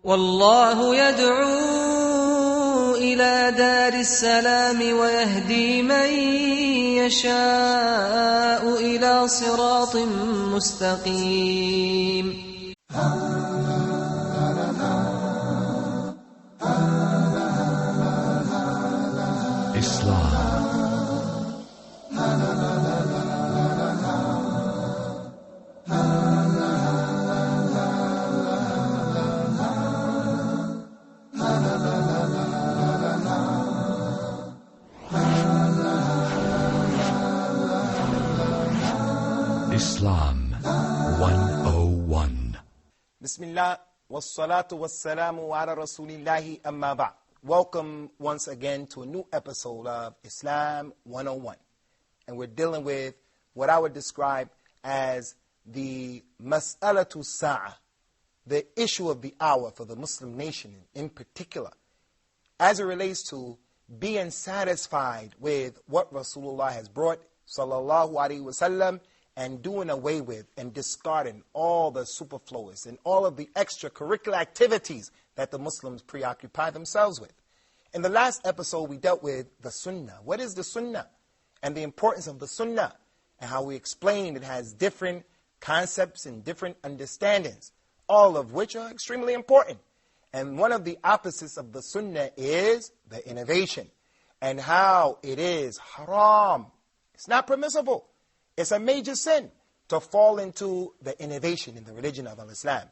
والله يدعو إلى دار السلام ويهدي من يشاء إلى صراط مستقيم. Islam 101. Bismillah, wassalatu wassalamu ala rasulillahi amma ba'. Welcome once again to a new episode of Islam 101. And we're dealing with what I would describe as the mas'alatu sa'ah, the issue of the hour for the Muslim nation in particular, as it relates to being satisfied with what Rasulullah has brought, sallallahu alaihi wasallam, and doing away with and discarding all the superfluous and all of the extracurricular activities that the Muslims preoccupy themselves with. In the last episode, we dealt with the Sunnah. What is the Sunnah? And the importance of the Sunnah, and how we explained it has different concepts and different understandings, all of which are extremely important. And one of the opposites of the Sunnah is the innovation, and how it is haram. It's not permissible. It's a major sin to fall into the innovation in the religion of Islam.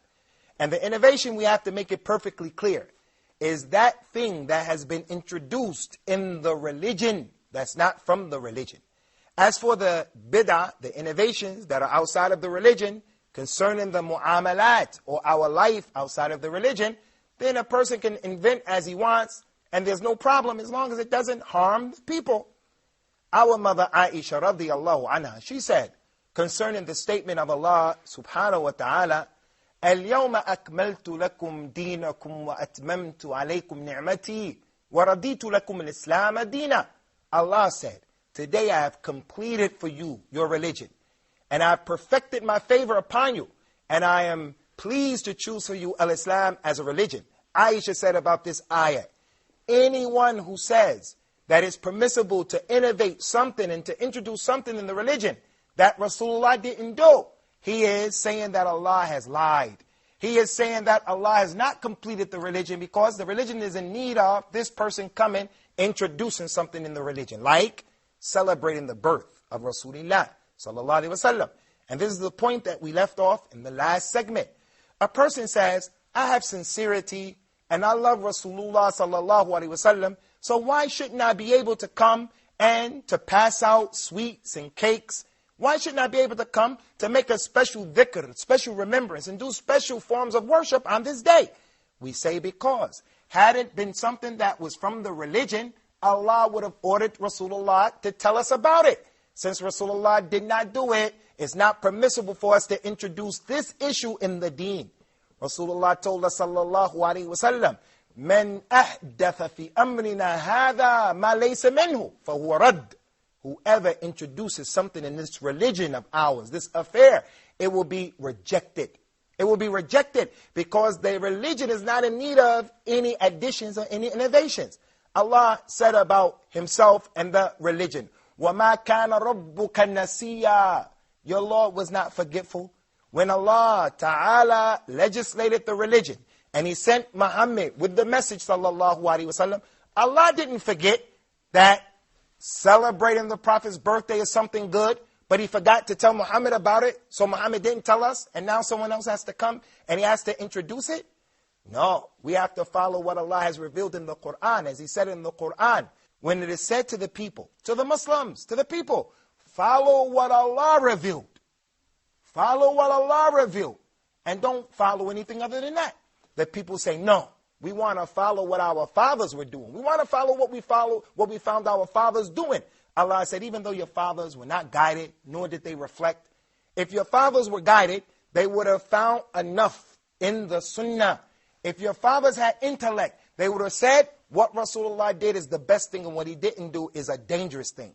And the innovation, we have to make it perfectly clear, is that thing that has been introduced in the religion that's not from the religion. As for the bid'ah, the innovations that are outside of the religion, concerning the mu'amalat, or our life outside of the religion, then a person can invent as he wants, and there's no problem as long as it doesn't harm the people. Our mother Aisha radiyallahu anha, she said, concerning the statement of Allah subhanahu wa ta'ala, اليوم أكملت لكم دينكم وأتممت عليكم نعمتي ورضيت لكم الإسلام دينا. Allah said, today I have completed for you your religion, and I have perfected my favor upon you, and I am pleased to choose for you al-Islam as a religion. Aisha said about this ayah, anyone who says that it's permissible to innovate something and to introduce something in the religion that Rasulullah didn't do, he is saying that Allah has lied. He is saying that Allah has not completed the religion, because the religion is in need of this person coming, introducing something in the religion, like celebrating the birth of Rasulullah sallallahu alaihi wasallam. And this is the point that we left off in the last segment. A person says, I have sincerity and I love Rasulullah sallallahu alaihi wasallam, so why shouldn't I be able to come and to pass out sweets and cakes? Why shouldn't I be able to come to make a special dhikr, special remembrance, and do special forms of worship on this day? We say because had it been something that was from the religion, Allah would have ordered Rasulullah to tell us about it. Since Rasulullah did not do it, it's not permissible for us to introduce this issue in the deen. Rasulullah told us sallallahu alaihi wasallam, من أحدث في أمرنا هذا ما ليس منه فهو رد. Whoever introduces something in this religion of ours, this affair, it will be rejected. It will be rejected because the religion is not in need of any additions or any innovations. Allah said about himself and the religion, وَمَا كَانَ رَبُّكَ نَسِيًّا. Your Lord was not forgetful. When Allah Ta'ala legislated the religion, and he sent Muhammad with the message, sallallahu alaihi wasallam, Allah didn't forget that celebrating the Prophet's birthday is something good, but he forgot to tell Muhammad about it, so Muhammad didn't tell us, and now someone else has to come, and he has to introduce it? No, we have to follow what Allah has revealed in the Quran, as he said in the Quran, when it is said to the people, to the Muslims, to the people, follow what Allah revealed. Follow what Allah revealed, and don't follow anything other than that. The people say, no, we want to follow what our fathers were doing. We want to follow what we found our fathers doing. Allah said, even though your fathers were not guided, nor did they reflect, if your fathers were guided, they would have found enough in the Sunnah. If your fathers had intellect, they would have said, what Rasulullah did is the best thing, and what he didn't do is a dangerous thing.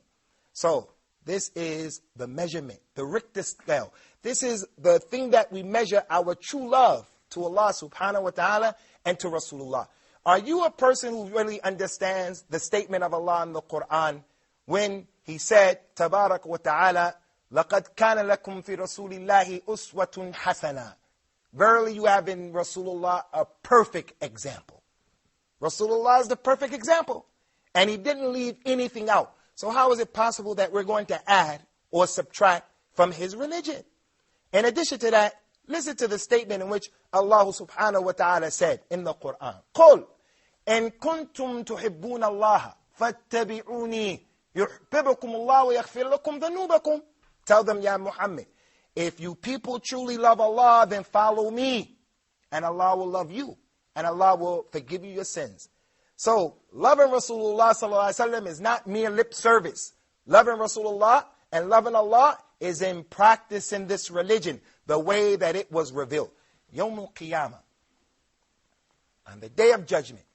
So, this is the measurement, the Richter scale. This is the thing that we measure our true love to Allah subhanahu wa ta'ala and to Rasulullah. Are you a person who really understands the statement of Allah in the Quran when He said, Tabarak wa ta'ala, لَقَدْ كَانَ لَكُمْ فِي رَسُولِ اللَّهِ أُسْوَةٌ حَسَنَةٌ. Verily you have in Rasulullah a perfect example. Rasulullah is the perfect example. And he didn't leave anything out. So how is it possible that we're going to add or subtract from his religion? In addition to that, listen to the statement in which Allah subhanahu wa ta'ala said in the Quran. قُلْ إِن كُنْتُمْ تُحِبُّونَ اللَّهَ فَاتَّبِعُونِي يُحْبِبُكُمُ اللَّهُ وَيَغْفِرْ لَكُمْ ذَنُوبَكُمْ. Tell them, Ya Muhammad, if you people truly love Allah, then follow me. And Allah will love you. And Allah will forgive you your sins. So, loving Rasulullah sallallahu alaihi wasallam is not mere lip service. Loving Rasulullah and loving Allah is in practice in this religion, the way that it was revealed. Yawmul Qiyamah, on the day of judgment,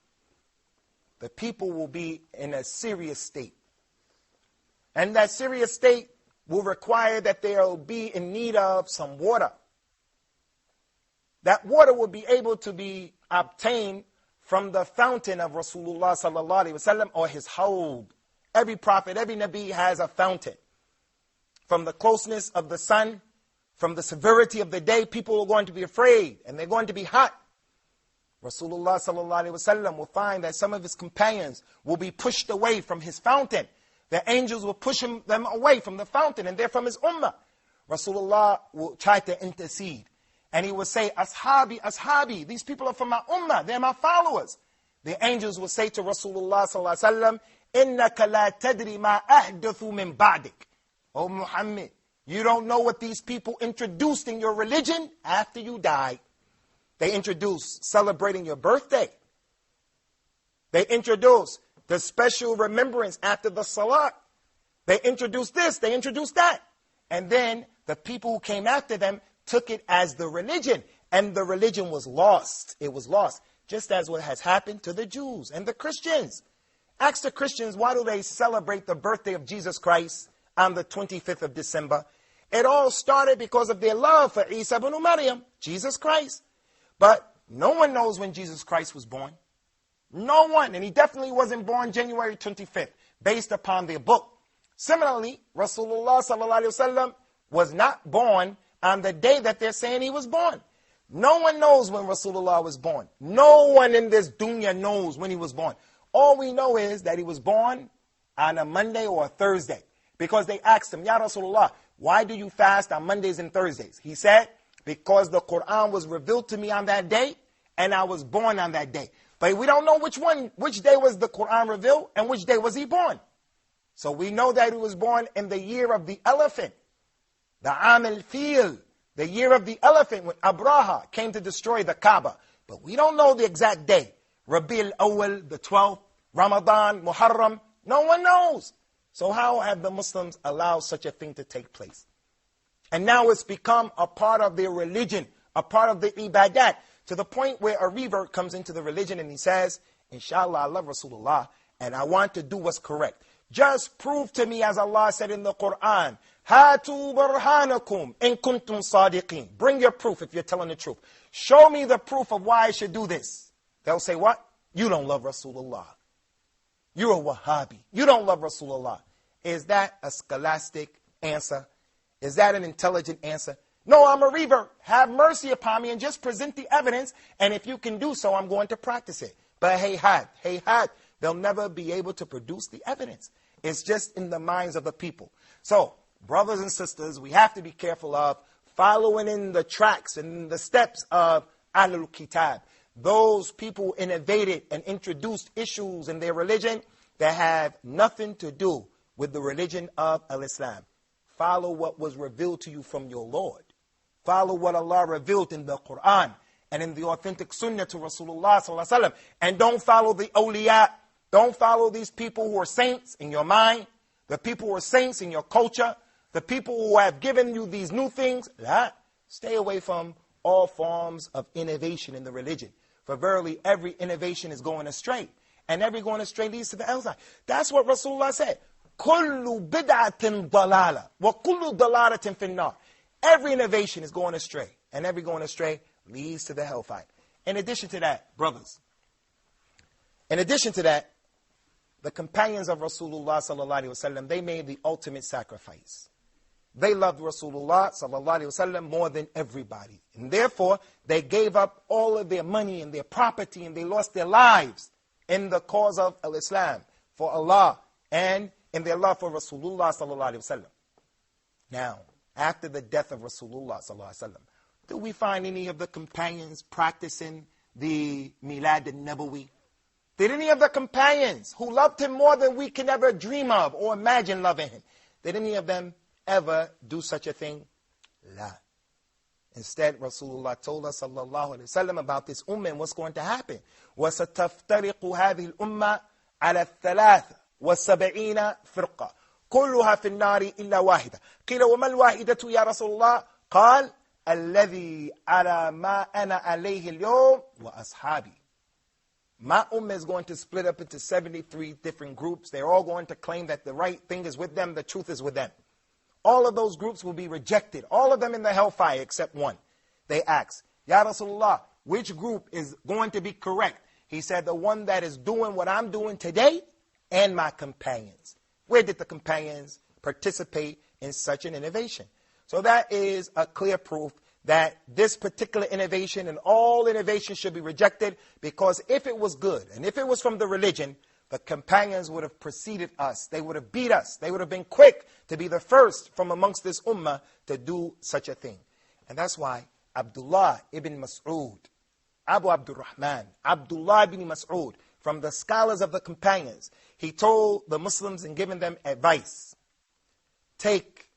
the people will be in a serious state. And that serious state will require that they'll be in need of some water. That water will be able to be obtained from the fountain of Rasulullah sallallahu alaihi wasallam, or his hawd. Every prophet, every Nabi has a fountain. From the closeness of the sun, from the severity of the day, people are going to be afraid and they're going to be hot. Rasulullah sallallahu alaihi wasallam will find that some of his companions will be pushed away from his fountain. The angels will push them away from the fountain, and they're from his ummah. Rasulullah will try to intercede. And he will say, Ashabi, Ashabi, these people are from my ummah, they're my followers. The angels will say to Rasulullah sallallahu alaihi wasallam, Innaka la tadri ma ahdathu min ba'dik. Oh Muhammad, you don't know what these people introduced in your religion after you died. They introduced celebrating your birthday. They introduced the special remembrance after the salat. They introduced this, they introduced that. And then the people who came after them took it as the religion. And the religion was lost. It was lost. Just as what has happened to the Jews and the Christians. Ask the Christians, why do they celebrate the birthday of Jesus Christ on the 25th of December? It all started because of their love for Isa ibn Maryam, Jesus Christ. But no one knows when Jesus Christ was born. No one. And he definitely wasn't born January 25th, based upon their book. Similarly, Rasulullah sallallahu alaihi wasallam was not born on the day that they're saying he was born. No one knows when Rasulullah was born. No one in this dunya knows when he was born. All we know is that he was born on a Monday or a Thursday. Because they asked him, Ya Rasulullah, why do you fast on Mondays and Thursdays? He said, because the Quran was revealed to me on that day, and I was born on that day. But we don't know which day was the Quran revealed, and which day was he born. So we know that he was born in the year of the elephant, the Am al-Fil, the year of the elephant, when Abraha came to destroy the Kaaba. But we don't know the exact day. Rabi al-Awwal, the 12th, Ramadan, Muharram, no one knows. So how have the Muslims allowed such a thing to take place? And now it's become a part of their religion, a part of the ibadat, to the point where a revert comes into the religion and he says, Inshallah, I love Rasulullah and I want to do what's correct. Just prove to me, as Allah said in the Quran, Hatu burhanakum in kuntum sadiqeen. Bring your proof if you're telling the truth. Show me the proof of why I should do this. They'll say, what? You don't love Rasulullah. You're a Wahhabi. You don't love Rasulullah. Is that a scholastic answer? Is that an intelligent answer? No, I'm a revert. Have mercy upon me and just present the evidence. And if you can do so, I'm going to practice it. But hey, they'll never be able to produce the evidence. It's just in the minds of the people. So, brothers and sisters, we have to be careful of following in the tracks and the steps of Ahlul Kitab. Those people who innovated and introduced issues in their religion that have nothing to do with the religion of Al-Islam. Follow what was revealed to you from your Lord. Follow what Allah revealed in the Quran and in the authentic Sunnah to Rasulullah sallallahu alaihi wasallam. And don't follow the awliya. Don't follow these people who are saints in your mind, the people who are saints in your culture, the people who have given you these new things. Stay away from all forms of innovation in the religion. For verily, every innovation is going astray. And every going astray leads to the outside. That's what Rasulullah said. كُلُّ بِدْعَةٍ ضَلَالَةٍ وَكُلُّ ضَلَالَةٍ فِي النَّارِ. Every innovation is going astray. And every going astray leads to the hellfire. In addition to that, brothers, in addition to that, the companions of Rasulullah sallallahu alaihi wasallam, they made the ultimate sacrifice. They loved Rasulullah sallallahu alaihi wasallam more than everybody. And therefore, they gave up all of their money and their property and they lost their lives in the cause of Islam for Allah and in their love for Rasulullah sallallahu alaihi wasallam. Now, after the death of Rasulullah sallallahu alaihi wasallam, do we find any of the companions practicing the Milad al-Nabawi? Did any of the companions who loved him more than we can ever dream of or imagine loving him, did any of them ever do such a thing? La. Instead, Rasulullah told us sallallahu alaihi wasallam about this ummah and what's going to happen. وَسَتَفْتَرِقُ هَذِهِ الْأُمَّةِ عَلَى الثَّلَاثِ وَالسَّبْعِينَ فِرْقَةً كُلُّهَا فِي النَّارِ إِلَّا وَاحِدَةً قِيلَ وَمَا الْوَاحِدَةُ يَا رَسُولَ اللَّهِ قال الذي على ما أنا عليه اليوم وأصحابي. My ummah is going to split up into 73 different groups. They're all going to claim that the right thing is with them, the truth is with them. All of those groups will be rejected. All of them in the hellfire except one. They asked, Ya Rasulullah, which group is going to be correct? He said, the one that is doing what I'm doing today and my companions. Where did the companions participate in such an innovation? So that is a clear proof that this particular innovation and all innovation should be rejected, because if it was good and if it was from the religion, the companions would have preceded us. They would have beat us. They would have been quick to be the first from amongst this ummah to do such a thing. And that's why Abdullah ibn Mas'ud, Abu Abdurrahman, Abdullah ibn Mas'ud, from the scholars of the companions, he told the Muslims and given them advice. Take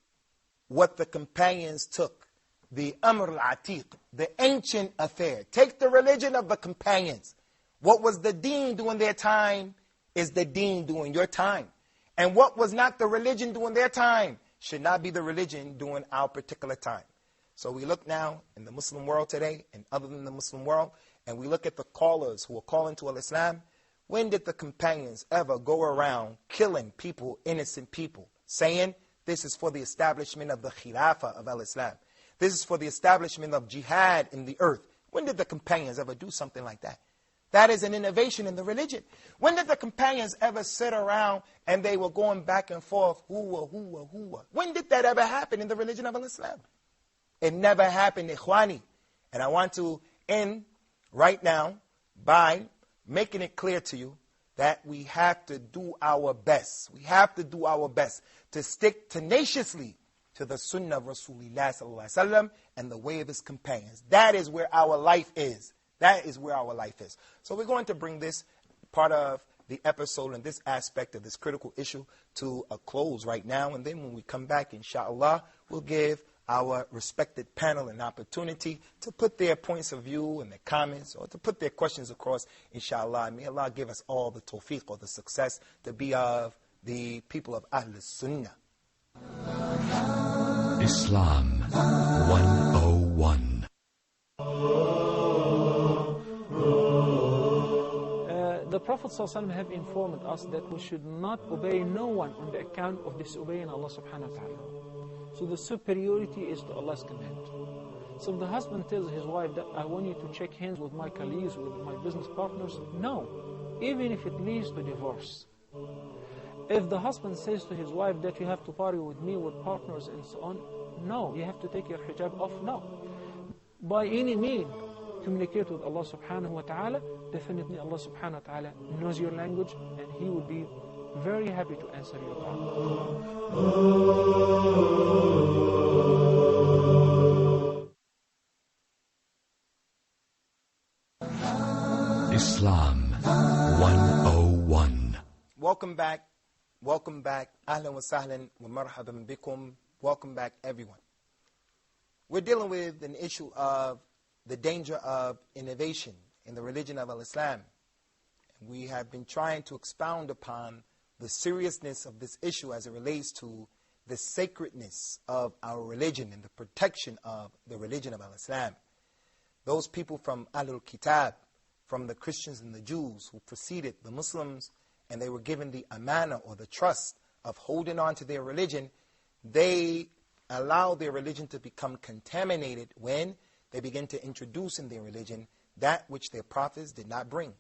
what the companions took, the Amr al-Atiq, the ancient affair. Take the religion of the companions. What was the deen during their time is the deen during your time. And what was not the religion during their time should not be the religion during our particular time. So we look now in the Muslim world today and other than the Muslim world, and we look at the callers who are calling to Islam. When did the companions ever go around killing people, innocent people, saying this is for the establishment of the Khilafah of Islam? This is for the establishment of jihad in the earth. When did the companions ever do something like that? That is an innovation in the religion. When did the companions ever sit around and they were going back and forth, who? When did that ever happen in the religion of Islam? It never happened, ikhwani. And I want to end right now by making it clear to you that we have to do our best. We have to do our best to stick tenaciously to the Sunnah of Rasulullah sallallahu alaihi wasallam and the way of his companions. That is where our life is. That is where our life is. So we're going to bring this part of the episode and this aspect of this critical issue to a close right now. And then when we come back, inshallah, we'll give our respected panel an opportunity to put their points of view and their comments or to put their questions across, inshallah. May Allah give us all the tawfiq or the success to be of the people of Ahl Sunnah. Islam 101. The Prophet ﷺ have informed us that we should not obey no one on the account of disobeying Allah subhanahu wa ta'ala. So the superiority is to Allah's command. So if the husband tells his wife that I want you to shake hands with my colleagues, with my business partners, no, even if it leads to divorce. If the husband says to his wife that you have to party with me, with partners and so on, no, you have to take your hijab off, no. By any means, communicate with Allah subhanahu wa ta'ala. Definitely Allah subhanahu wa ta'ala knows your language and He will be very happy to answer your call. Islam 101. Welcome back. Welcome back. Ahlan wa sahlan wa marhaban bikum. Welcome back, everyone. We're dealing with an issue of the danger of innovation in the religion of Islam. We have been trying to expound upon the seriousness of this issue as it relates to the sacredness of our religion and the protection of the religion of Islam. Those people from Ahlul Kitab, from the Christians and the Jews who preceded the Muslims, and they were given the amana or the trust of holding on to their religion, they allowed their religion to become contaminated when they begin to introduce in their religion that which their prophets did not bring.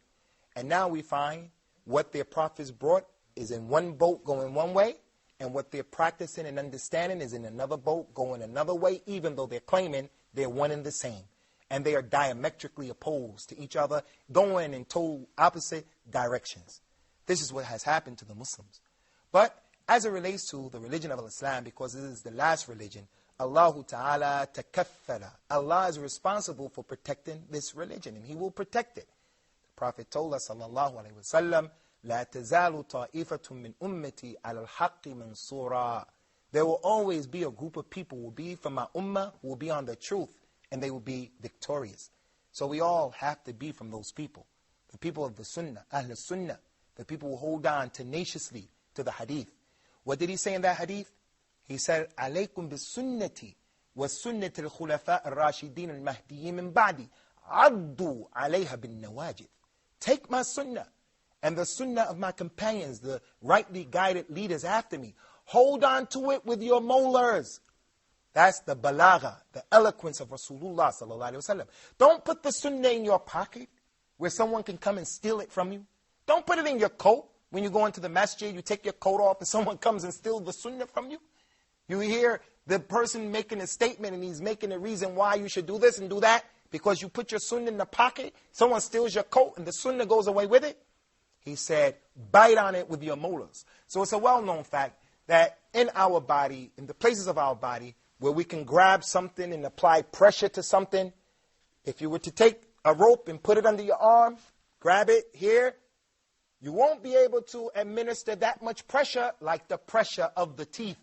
And now we find what their prophets brought is in one boat going one way, and what they're practicing and understanding is in another boat going another way, even though they're claiming they're one and the same. And they are diametrically opposed to each other, going in total opposite directions. This is what has happened to the Muslims. But as it relates to the religion of Islam, because this is the last religion, Allah Ta'ala takaffala. Allah is responsible for protecting this religion, and He will protect it. The Prophet told us, sallallahu alayhi wa sallam, لا تزال طائفة من أمتي على الحق منصورا. There will always be a group of people who will be from my ummah, who will be on the truth, and they will be victorious. So we all have to be from those people. The people of the Sunnah, Ahl Sunnah, the people who hold on tenaciously to the hadith. What did he say in that hadith? He said, عليكم بالسنة والسنة الخلفاء الراشدين المهديين من بعدي عضوا عليها بالنواجذ. Take my sunnah and the sunnah of my companions, the rightly guided leaders after me. Hold on to it with your molars. That's the balagha, the eloquence of Rasulullah sallallahu alaihi wasallam. Don't put the sunnah in your pocket where someone can come and steal it from you. Don't put it in your coat. When you go into the masjid, you take your coat off and someone comes and steals the sunnah from you. You hear the person making a statement and he's making a reason why you should do this and do that because you put your sunnah in the pocket. Someone steals your coat and the sunnah goes away with it. He said, bite on it with your molars. So it's a well-known fact that in our body, in the places of our body, where we can grab something and apply pressure to something, if you were to take a rope and put it under your arm, grab it here, you won't be able to administer that much pressure like the pressure of the teeth.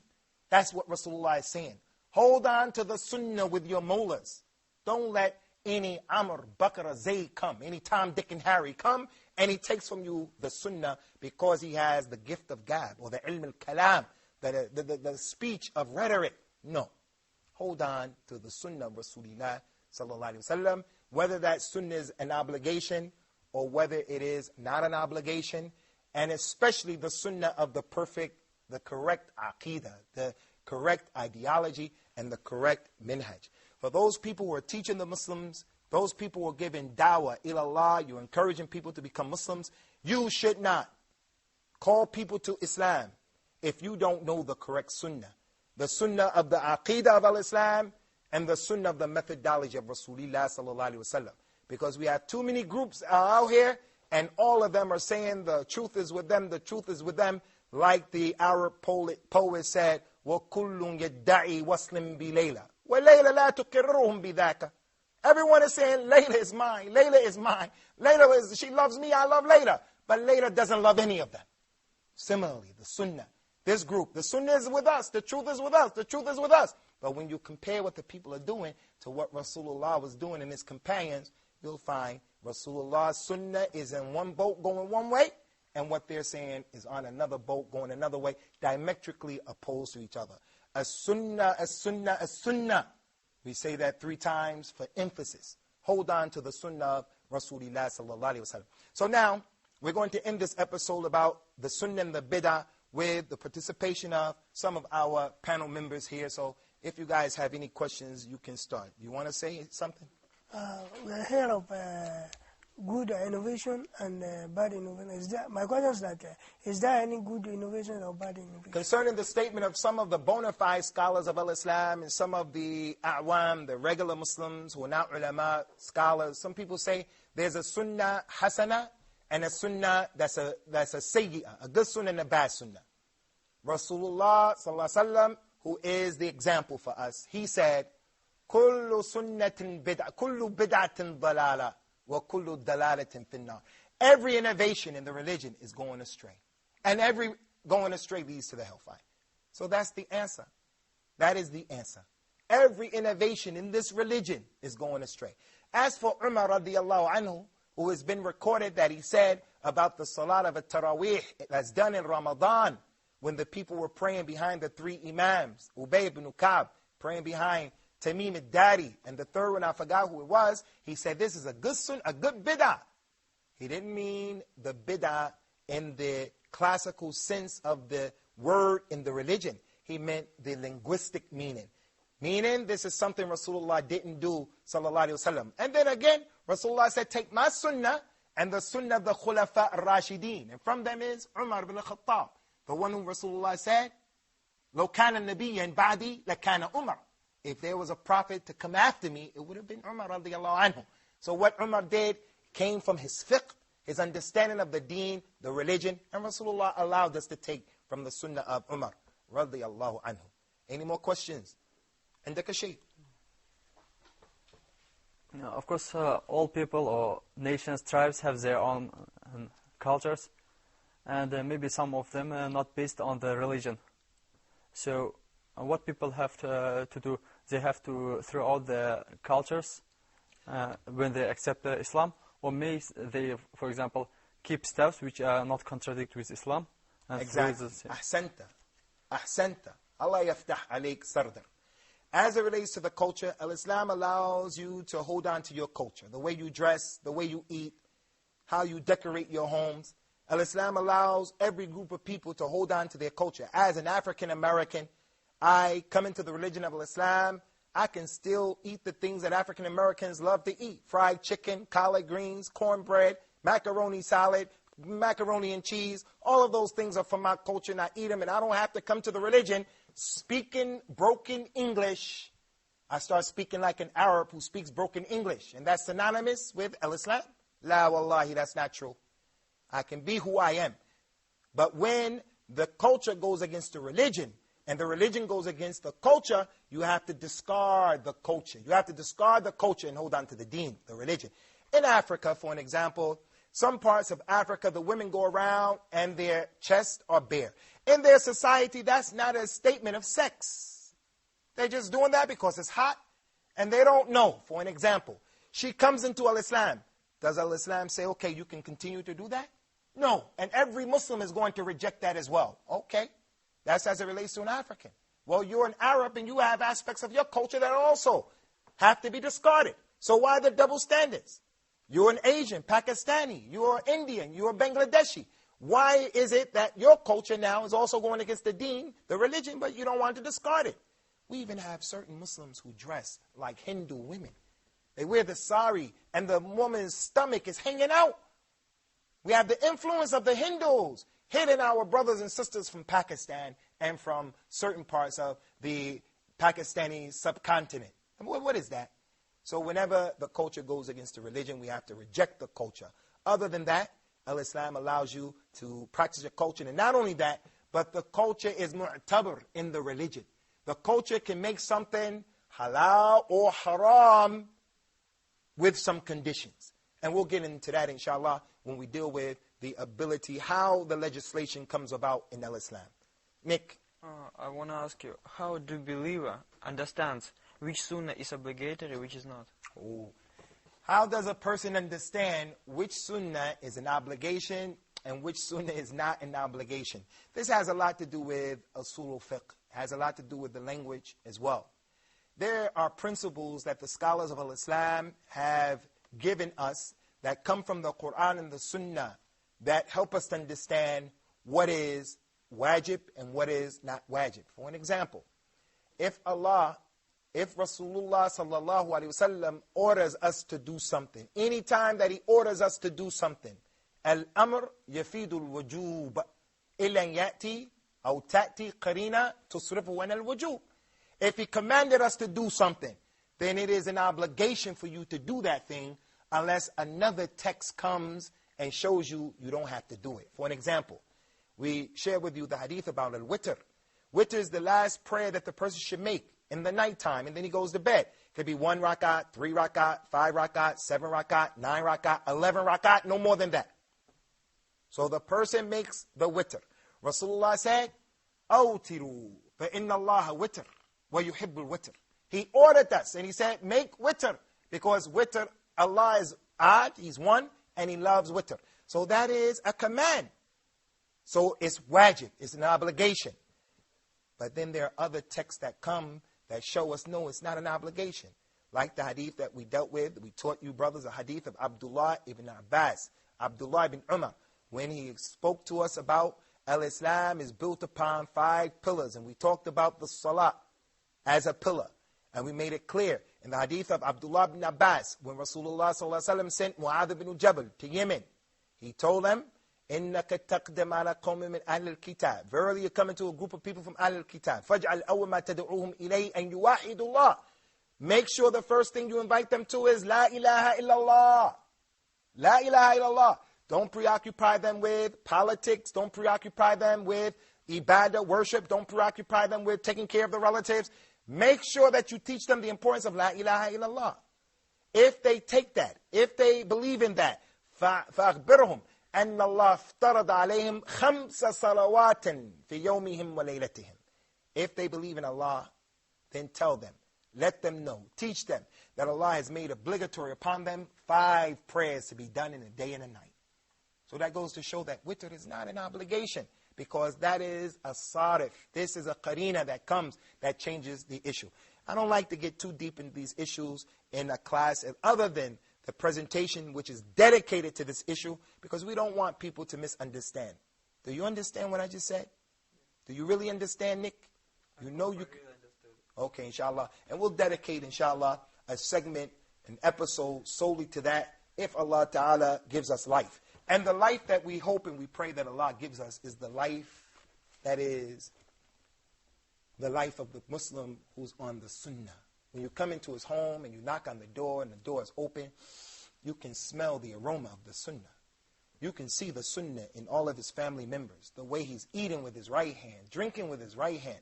That's what Rasulullah is saying. Hold on to the sunnah with your molars. Don't let any Amr, Bakr, or Zayd come, any Tom, Dick, and Harry come, and he takes from you the sunnah because he has the gift of gab, or the ilm al-kalam, the speech of rhetoric. No. Hold on to the sunnah of Rasulullah sallallahu alaihi wasallam, whether that sunnah is an obligation or whether it is not an obligation, and especially the sunnah of the correct aqidah, the correct ideology, and the correct minhaj. For those people who are teaching the Muslims, those people who are giving dawah ilallah, you're encouraging people to become Muslims, you should not call people to Islam if you don't know the correct sunnah. The sunnah of the aqidah of al-Islam and the sunnah of the methodology of Rasulullah sallallahu alaihi wasallam. Because we have too many groups out here and all of them are saying the truth is with them, the truth is with them. Like the Arab poet said, وَكُلٌّ يَدَّعِي وَاسْلِمْ بِلَيْلَةٍ وَلَيْلَ لَا تُقِرُّهُمْ بِذَاكَ. Everyone is saying, Layla is mine, Layla is mine. Layla is, she loves me, I love Layla. But Layla doesn't love any of them. Similarly, the sunnah, this group, the sunnah is with us, the truth is with us, the truth is with us. But when you compare what the people are doing to what Rasulullah was doing and his companions, you'll find Rasulullah's sunnah is in one boat going one way, and what they're saying is on another boat going another way, diametrically opposed to each other. As-sunnah, as-sunnah, as-sunnah. We say that 3 times for emphasis. Hold on to the sunnah of Rasulullah sallallahu alaihi wasallam. So now, we're going to end this episode about the sunnah and the bid'ah with the participation of some of our panel members here. So if you guys have any questions, you can start. You want to say something? We're here of good innovation and bad innovation. My question is that, is there any good innovation or bad innovation? Concerning the statement of some of the bona fide scholars of al-Islam and some of the a'wam, the regular Muslims who are not ulama, scholars, some people say there's a sunnah hasana and a sunnah that's a sayyi'ah, a good sunnah and a bad sunnah. Rasulullah sallallahu alaihi wasallam, who is the example for us, he said, kullu sunnatin bid'ah, kullu bid'atin dalala, wa kullu dalalatin finnar. Every innovation in the religion is going astray. And every going astray leads to the hellfire. So that's the answer. That is the answer. Every innovation in this religion is going astray. As for Umar radiallahu anhu, who has been recorded that he said about the salat of a-tarawih that's done in Ramadan, when the people were praying behind the 3 imams, Ubay ibn Ka'b, praying behind Tamim al-Dari, and the third one, I forgot who it was, he said this is a good sunnah, a good bid'ah. He didn't mean the bid'ah in the classical sense of the word in the religion. He meant the linguistic meaning Meaning, this is something Rasulullah didn't do, sallallahu alayhi wasallam. And then again, Rasulullah said, take my sunnah and the sunnah of the Khulafa al-Rashideen. And from them is Umar ibn al-Khattab, the one whom Rasulullah said, لو كان النبي بعدي لكان Umar. If there was a prophet to come after me, it would have been Umar radiallahu anhu. So what Umar did came from his fiqh, his understanding of the deen, the religion, and Rasulullah allowed us to take from the sunnah of Umar radiallahu anhu. Any more questions? عندك شيء? Of course, all people or nations, tribes have their own cultures, and maybe some of them are not based on the religion. So what people have to do, they have to throw out the cultures when they accept Islam, or may they, for example, keep steps which are not contradict with Islam. And exactly. Ahsanta. Allah yaftah alayk sardar. As it relates to the culture, Al-Islam allows you to hold on to your culture. The way you dress, the way you eat, how you decorate your homes. Al-Islam allows every group of people to hold on to their culture. As an African American, I come into the religion of Islam, I can still eat the things that African Americans love to eat. Fried chicken, collard greens, cornbread, macaroni salad, macaroni and cheese. All of those things are from my culture, and I eat them, and I don't have to come to the religion speaking broken English. I start speaking like an Arab who speaks broken English. And that's synonymous with Al-Islam? La wallahi, that's not true. I can be who I am. But when the culture goes against the religion, and the religion goes against the culture, you have to discard the culture. You have to discard the culture and hold on to the deen, the religion. In Africa, for an example, some parts of Africa, the women go around and their chests are bare. In their society, that's not a statement of sex. They're just doing that because it's hot and they don't know. For an example, she comes into Al-Islam. Does Al-Islam say, okay, you can continue to do that? No. And every Muslim is going to reject that as well. Okay. That's as it relates to an African. Well, you're an Arab and you have aspects of your culture that also have to be discarded. So why the double standards? You're an Asian, Pakistani, you're Indian, you're Bangladeshi. Why is it that your culture now is also going against the deen, the religion, but you don't want to discard it? We even have certain Muslims who dress like Hindu women. They wear the sari and the woman's stomach is hanging out. We have the influence of the Hindus hitting our brothers and sisters from Pakistan and from certain parts of the Pakistani subcontinent. What is that? So whenever the culture goes against the religion, we have to reject the culture. Other than that, Al-Islam allows you to practice your culture. And not only that, but the culture is mu'tabar in the religion. The culture can make something halal or haram with some conditions. And we'll get into that, inshallah, when we deal with the ability, how the legislation comes about in Al-Islam. Nick? I want to ask you, how do believer understands which sunnah is obligatory, which is not? Oh. How does a person understand which sunnah is an obligation and which sunnah is not an obligation? This has a lot to do with usul al-fiqh. Has a lot to do with the language as well. There are principles that the scholars of Al-Islam have given us that come from the Quran and the Sunnah that help us to understand what is wajib and what is not wajib. For an example, if Rasulullah sallallahu alaihi wasallam orders us to do something, any time that he orders us to do something, al-amr yafidul wujub illa yati aw ta'ti qarina tusrifu an al-wujub. If he commanded us to do something, then it is an obligation for you to do that thing unless another text comes and shows you you don't have to do it. For an example, we share with you the hadith about al-witr. Witr is the last prayer that the person should make in the nighttime, and then he goes to bed. It could be 1 rakat, 3 rakat, 5 rakat, 7 rakat, 9 rakat, 11 rakat, no more than that. So the person makes the witr. Rasulullah said, "Awtiru, fa inna Allah witr, wa yuhibbul witr." He ordered us, and he said, make witr, because witr, Allah is Ad, He's one, and He loves witr. So that is a command. So it's wajib, it's an obligation. But then there are other texts that come that show us, no, it's not an obligation. Like the hadith that we dealt with, we taught you brothers, a hadith of Abdullah ibn Abbas, Abdullah ibn Umar, when he spoke to us about Al-Islam is built upon 5 pillars. And we talked about the salah as a pillar. And we made it clear in the hadith of Abdullah ibn Abbas, when Rasulullah ﷺ sent Mu'adh ibn Jabal to Yemen, he told them, إِنَّكَ تَقْدَمْ عَلَى قَوْمٍ مِنْ أَهْلِ الْكِتَابِ. Verily you're coming to a group of people from أهل الكتاب. فَاجْعَلْ أَوَّ مَا تَدْعُوهُمْ إِلَيْهِ أَنْ يُوَحِدُوا اللَّهِ. Make sure the first thing you invite them to is La ilaha illallah. La ilaha illallah. Don't preoccupy them with politics. Don't preoccupy them with ibadah, worship. Don't preoccupy them with taking care of the relatives. Make sure that you teach them the importance of La ilaha illallah. If they take that, if they believe in that, فَأَخْبِرْهُمْ أَنَّ اللَّهَ افْتَرَضَ عَلَيْهِمْ خَمْسَ صَلَوَاتٍ فِي يَوْمِهِمْ وَلَيْلَتِهِمْ. If they believe in Allah, then tell them, let them know, teach them that Allah has made obligatory upon them 5 prayers to be done in a day and a night. So that goes to show that witr is not an obligation, because that is a sarif. This is a qarina that comes, that changes the issue. I don't like to get too deep into these issues in a class other than the presentation, which is dedicated to this issue, because we don't want people to misunderstand. Do you understand what I just said? Do you really understand, Nick? You know you can. Okay, inshallah. And we'll dedicate, inshallah, a segment, an episode solely to that, if Allah Ta'ala gives us life. And the life that we hope and we pray that Allah gives us is the life that is the life of the Muslim who's on the Sunnah. When you come into his home and you knock on the door and the door is open, you can smell the aroma of the Sunnah. You can see the Sunnah in all of his family members, the way he's eating with his right hand, drinking with his right hand,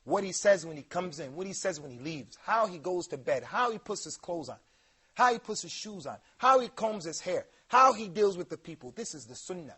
what he says when he comes in, what he says when he leaves, how he goes to bed, how he puts his clothes on, how he puts his shoes on, how he combs his hair, how he deals with the people. This is the Sunnah.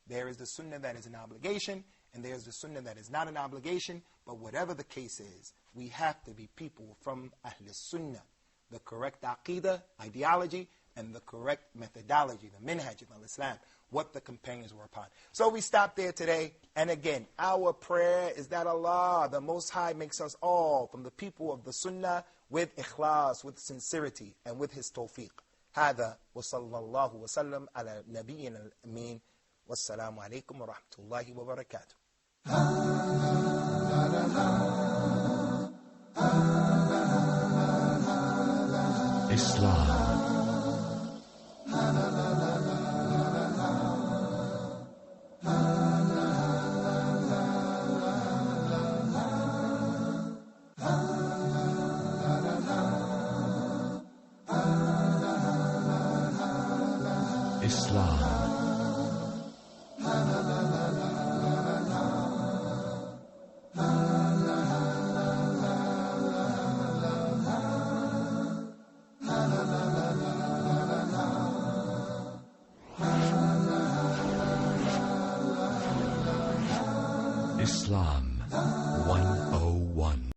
There is the Sunnah that is an obligation, and there is the Sunnah that is not an obligation. But whatever the case is, we have to be people from Ahl Sunnah, the correct aqidah, ideology, and the correct methodology, the minhaj of al-Islam, what the companions were upon. So we stop there today. And again, our prayer is that Allah, the Most High, makes us all from the people of the Sunnah with ikhlas, with sincerity, and with His tawfiq. هذا وصلى الله وسلم على نبينا الأمين والسلام عليكم ورحمة الله وبركاته. Islam. Islam 101.